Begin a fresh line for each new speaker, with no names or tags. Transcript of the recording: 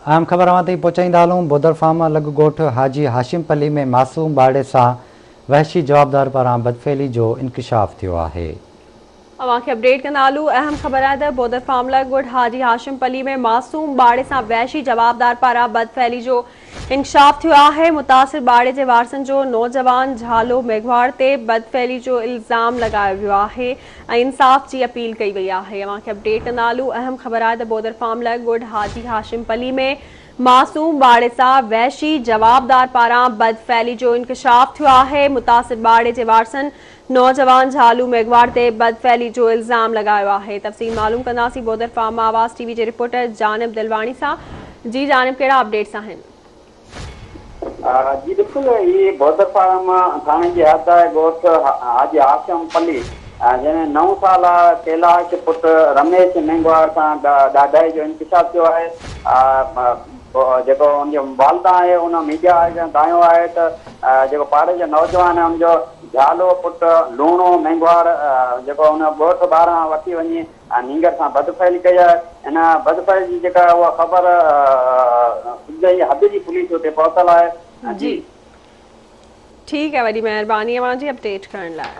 अहम ख़बर अवां ताईं पहुचाईंदा हलूं। बोदर फार्म लॻ ॻोठ हाजी हाशिम पली में मासूम बाड़े सां वहशी जवाबदार पारां बदफ़ैली जो इंकशाफ थियो आहे।
अवां खे अपडेट कंदा हलूं। अहम ख़बर आहे त बोदर फार्म लॻ ॻोठ हाजी हाशिम पली में मासूम बाड़े सां वहशी जवाबदार पारां बदफ़ैली जो इंकशाफ थियो आहे। मुतासिर बाड़े जे वारसनि जो नौजवान झालो मेघवाड़ ते बदफ़ैली जो इल्ज़ाम लगायो वियो आहे ऐं इंसाफ़ जी अपील कई वई आहे। अवां खे अपडेट कंदा हलूं। अहम ख़बर आहे त बोदर फार्म लॻ ॻोठ हाजी हाशिम पली में मासूम बाड़े सां वहशी जवाबदार पारां बदफ़ैली जो इंकशाफ थियो आहे। मुतासिर बाड़े जे वारसनि नौजवान झालू मेघवाड़ ते बदफ़ैली जो इल्ज़ाम लगायो आहे। तफ़सील मालूम कंदासीं बोदर फार्म आवाज़ टीवी जे रिपोर्टर जानिब दिलवानी सां। जी जानिब, कहिड़ा अपडेट्स आहिनि?
जी बिल्कुल, ये बोदर फार्म थाने जी हद आहे ॻोठ हाजी हाशिम पली जंहिंमें 9 साल कैलाश पुट रमेश मेघवाड़ सां ॾाढाई जो इंकशाफ थियो आहे। जेको उनजो वालदा आहे उन मीडिया ॿुधायो आहे त जेको पाड़े जो नौजवान आहे उनजो झालो पुट लूणो मेघवाड़ जेको उन ॻोठ ॿाहिरां वठी वञी नींगर सां बदफ़ैली कई आहे। इन बदफ़ैली जी जेका उहा ख़बर हद जी पुलिस हुते पहुतल आहे।
जी ठीक है, वॾी महिरबानी अवां जी अपडेट करण लाइ।